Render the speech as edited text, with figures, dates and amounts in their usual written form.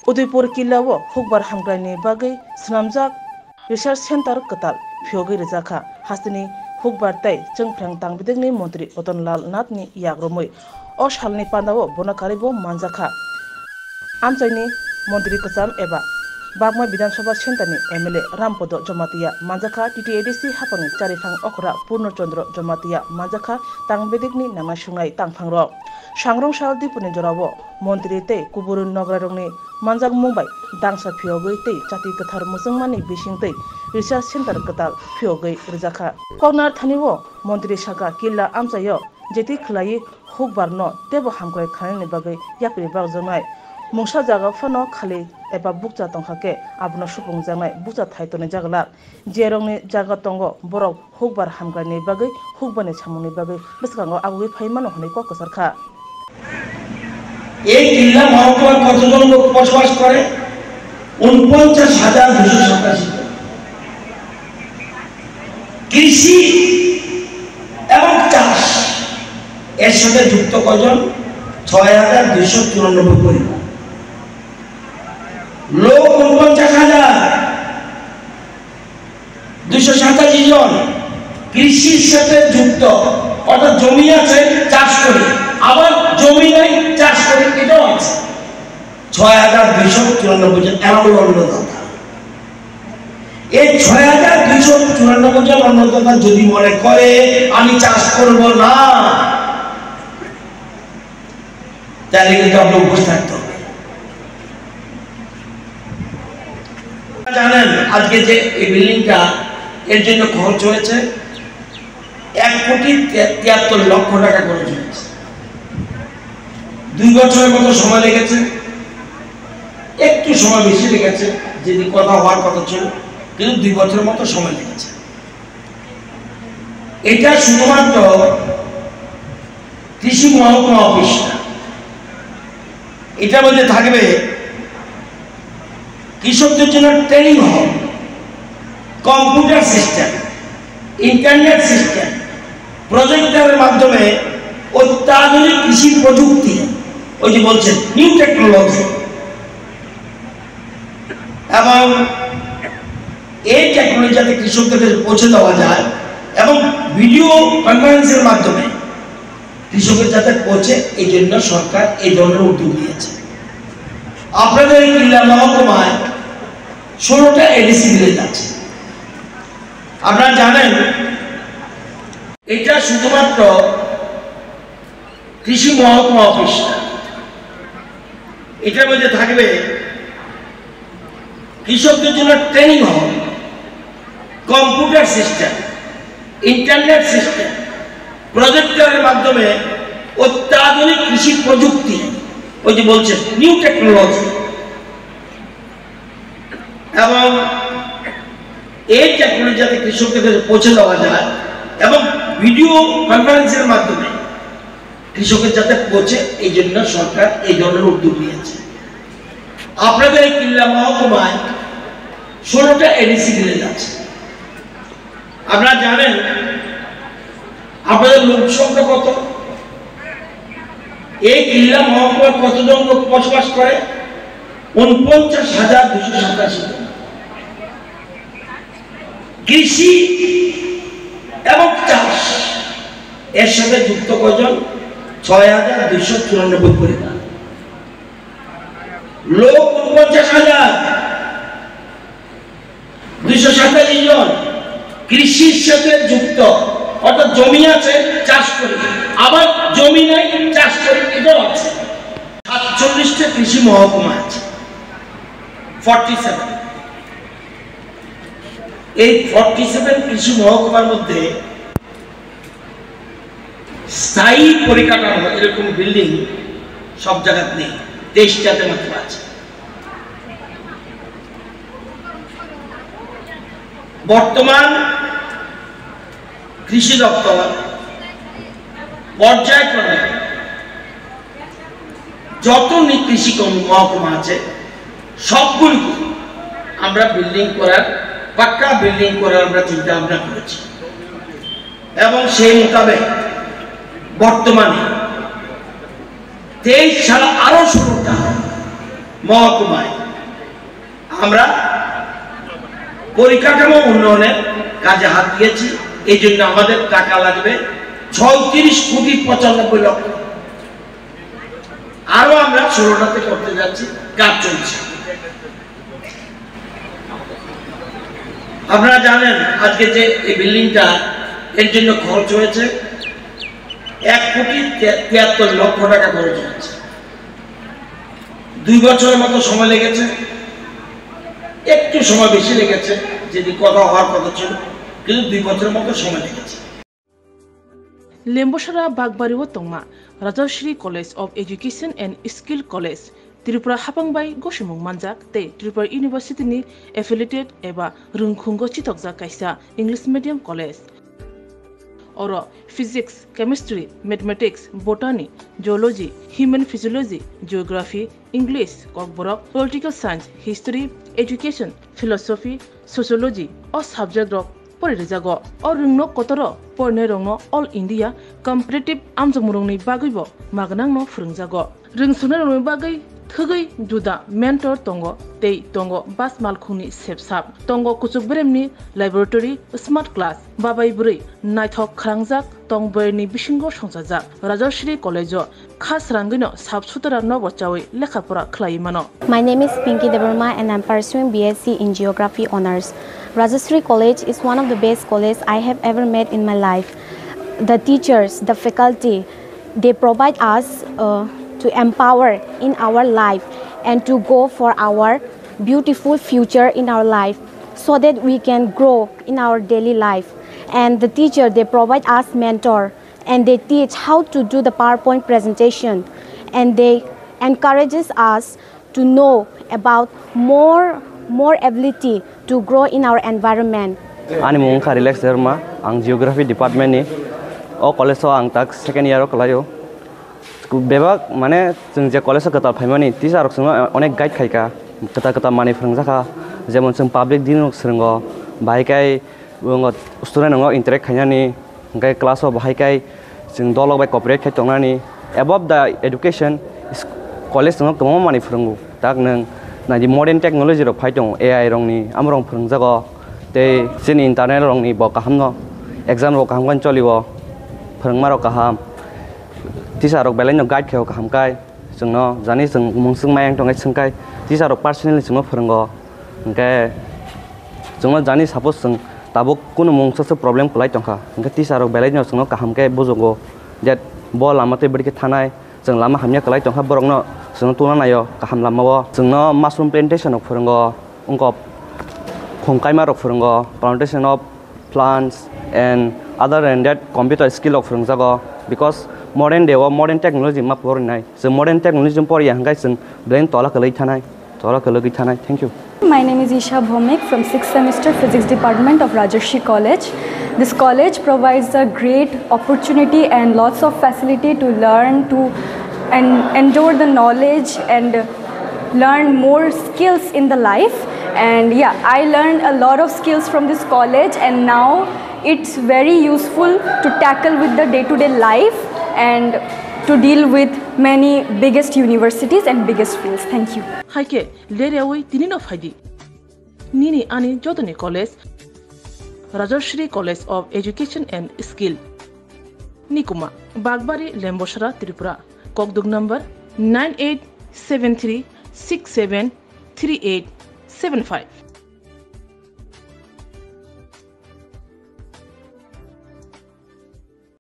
उदयपुर किल्लाओ हुकबार हामग्रानि बागै स्नामजाक research centre कताल फियोगै रिजाखा हास्तिनि हुकबार तै चंफ्रां तांबिदगनि मंत्री रतनलाल नाथनि याग्रमै अ सालनि पान्दाओ बनकारिबो मानजाखा आमचाइनि मंत्री कसाम एबा बागमा विधानसभा सेंटरनि एमएलए रामपद जमातिया मानजाखा टीटीएडीसी हाफांनि चारिफां अखरा पूर्णचंद्र जमातिया मानजाखा तांबिदगनि नांना सुंनाय तांफांरो सांग्रं साल दिपुनि जरावो मंत्री तै कुबुरुन नगरारंनि मानजाक मुंबाई दांसा फियोगै तै जाति कथार मुसलमाननि बिसिं तै रिसार्च सेंटर कताल फियोगै रिजाखा कगनार थानिवो मंत्री साका किल्ला आमचायो जेति खलाई हुकबार न तेबो हामग्राय खानायनि बागै याप्रि बागजनाय मुंसा जागा फनो खाली एबा बुकजा तंखाके आबनो सुपुं जानाय बुकजा थाइतोनि जागला जेरंनि जागा तंगो बरक हुकबार हामग्रानि बागै हुकबानि सामुनि बागै बिसकांगो आगुगै फाइमानो हनै को कसरखा এই কিল্লা মহকুমায় কতজন লোক বসবাস করে ৪৯,২৮৭ কৃষি এবং চাষ এর সাথে যুক্ত কজন ৬,২৯৪ পরিবার লোক ৪৯,২৮৭ জন কৃষির সাথে যুক্ত অর্থাৎ জমি আছে চাষ করে আবার জমি নাই চাষ করে এটাও আছে ৬,২৯৪ জন এমন অন্নদাতা এই ৬,২৯৪ জন অন্নদাতা যদি মনে করে আমি চাষ করব না তাহলে কিন্তু আপনি উপোস থাকতে হবে। জানেন আজকে যে এই বিল্ডিংটা এর জন্য খরচ হয়েছে ১,৭৩,০০,০০০ টাকা খরচ হয়েছে। ২ বছরের মতো সময় লেগেছে, একটু সময় বেশি লেগেছে, যদি কথা হওয়ার কথা ছিল, কিন্তু ২ বছরের মতো সময় লেগেছে। এটা শুধুমাত্র কৃষি মহকুমা অফিস না, এটার মধ্যে থাকবে কৃষকদের জন্য ট্রেনিং হল, কম্পিউটার সিস্টেম, ইন্টারনেট সিস্টেম, প্রজেক্টরের মাধ্যমে অত্যাধুনিক কৃষি প্রযুক্তি, ওই যে বলছেন নিউ টেকনোলজি, এবং এই টেকনোলজি যাতে কৃষকদের পৌঁছে দেওয়া যায় এবং ভিডিও কনফারেন্সের মাধ্যমে কৃষকের যাতে পৌঁছে, এই জন্য সরকার এই ধরনের উদ্যোগ নিয়েছে। আপনাদের এই কিল্লা মহকুমায় 16টা এডিসি ভিলেজ আছে। আপনারা জানেন এটা শুধুমাত্র কৃষি মহকুমা অফিস না, এটার মধ্যে থাকবে কৃষকদের জন্য ট্রেনিং হল, কম্পিউটার সিস্টেম, ইন্টারনেট সিস্টেম, প্রজেক্টরের মাধ্যমে অত্যাধুনিক কৃষি প্রযুক্তি, ওই যে বলছেন নিউ টেকনোলজি, এবং এই টেকনোলজি যাতে কৃষকদের পৌঁছে দেওয়া যায় এবং ভিডিও কনফারেন্সের মাধ্যমে কৃষকের যাতে পৌঁছে, এই জন্য সরকার এই ধরনের উদ্যোগ নিয়েছে। আপনাদের এই কিল্লা মহকুমায় 16টা এডিসি ভিলেজ আছে। আপনারা জানেন আপনাদের লোক সংখ্যা কত? এই কিল্লা মহকুমায় কতজন লোক বসবাস করে? ৪৯,২৮৭ জন। কৃষি এবং চাষ এর সাথে যুক্ত কজন? ৬,২৯৪ পরিবার। লোক ৪৯,২৮৭ জন কৃষির সাথে যুক্ত, অর্থাৎ জমি আছে চাষ করে, আবার জমি নাই চাষ করে এটাও আছে। ৪৭টা কৃষি মহকুমা আছে, 47। এই 47 কৃষি মহকুমার মধ্যে স্থায়ী পরিকাঠামো এরকম বিল্ডিং সব জায়গাতে নেই, 23টাতে মাত্র আছে। বর্তমান কৃষি দপ্তর পর্যায়ক্রমে যত কৃষি মহকুমা আছে সবগুলিকে আমরা বিল্ডিং করার, পাক্কা বিল্ডিং করার আমরা চিন্তা ভাবনা করেছি, এবং সেই মোতাবেক বর্তমানে 23 ছাড়া আরো 16টা মহকুমায় আমরা পরিকাঠামো উন্নয়নের কাজে হাত দিয়েছি। এই জন্য আমাদের টাকা লাগবে 36,95,00,000। আরো আমরা 16টাতে করতে যাচ্ছি, কাজ চলছে। আপনারা জানেন আজকে যে এই বিল্ডিংটা এর জন্য খরচ হয়েছে 1,73,00,000 টাকা খরচ হয়েছে। 2 বছরের মতো সময় লেগেছে, একটু সময় বেশি লেগেছে, যদি কথা হওয়ার কথা ছিল, কিন্তু 2 বছরের মতো সময় লেগেছে। লেম্বসারা বাগবাড়ি ও তংমা রাজশ্রী college of education and skill college Tripura हापांबाई गसुमुं मानजाक ते त्रिपुरा यूनिवर्सिटी नि एफिलिएटेड एबा रुंखुंगो चितकजाक कायसा इंग्लिश मीडियम कॉलेज और physics chemistry mathematics botany geology human physiology geography English Kokborok political science history education philosophy sociology और सब्जेक्ट रक परिरेजागो और रुंनो कतर परने रंगनो ऑल इंडिया कम्पिटिटिव आमजमुरंनि बागैबो मागनांनो फोरोंजागो रोंसुनो रंनि बागै थगै जुदा मेंटर तंगो तै तंगो बास मालखुनि सेबसाब तंगो कुचुक ब्रेमनि लैबोरेटरी स्मार्ट क्लास बाबाई बुरै नायथक खरांजाक तंबरनि बिसिंगो संसाजाक राजश्री कॉलेजो खास रांगैनो साबसुतरा नबचावै लेखाफोरा खलायमानो। My name is Pinky Devarma and I'm pursuing BSc in Geography Honours. Rajashri College is one of the best colleges I have ever met in my life. The teachers, the faculty, they provide us to empower in our life and to go for our beautiful future in our life so that we can grow in our daily life. And the teacher, they provide us mentor and they teach how to do the PowerPoint presentation and they encourages us to know about more ability to grow in our environment. Ani mung ka relax derma ang geography department ni o college so ang tak second year kalayo bebak mane जों जे college कता फाइमानि teacher जों अनेक guide खायका कता माने फोरोंजाखा जेमन जों public दिन सोंगो बाहायकाय स्टुडेन्ट नंगो इंटरेक्ट खायनानि गाय क्लास बाहायकाय जों दलग बाय कॉपरेट खायतंनानि एबव द एजुकेशन कलेज जों गोबां माने फोरोंगो दाग नों नादि मडर्न टेक्नोलॉजी रो फाइदं एआई रंनि आमरं फोरोंजागो ते जों इंटरनेट रंनि ब काहामनो एग्जाम रो काहामगन चलिबो फोरोंमारो काहाम टीचार रक बेलायनो गाइड खायो काहामकाय जोंनो जानि जों मुंसुं मायang तंगाय सोंकाय टीचार रक पर्सनली जोंनो फोरोंगो ओंके जोंनो जानि सपोज जों दाबो कुनु मुंसो प्रॉब्लेम खलाय तंखा ओंके टीचार रक बेलायनो जोंनो काहामकाय बुजोगो जे ब लामाते बडके थानाय जों लामा हामनिया खलाय तंखा बरंनो जोंनो तुना नायो काहाम लामावो जोंनो माशरूम प्लांटेशन रक फोरोंगो उंको खंकायमा रक फोरोंगो plantation of plants and other than that computer skill of फोरोंजागो because modern day or modern technology ma pornai so modern technology pori hangai sing brain tola kalai thanai thank you. My name is Isha Bhomik from 6th semester physics department of Rajashri College. This college provides a great opportunity and lots of facility to learn to and endure the knowledge and learn more skills in the life. And yeah, I learned a lot of skills from this college and now it's very useful to tackle with the day-to-day life and to deal with many biggest universities and biggest fields. Thank you. Haike leriawi tinino faidi nini ani jodoni college Rajashri College of Education and Skill Nikuma Bagbari Lembosara Tripura Kokdug number 9873673875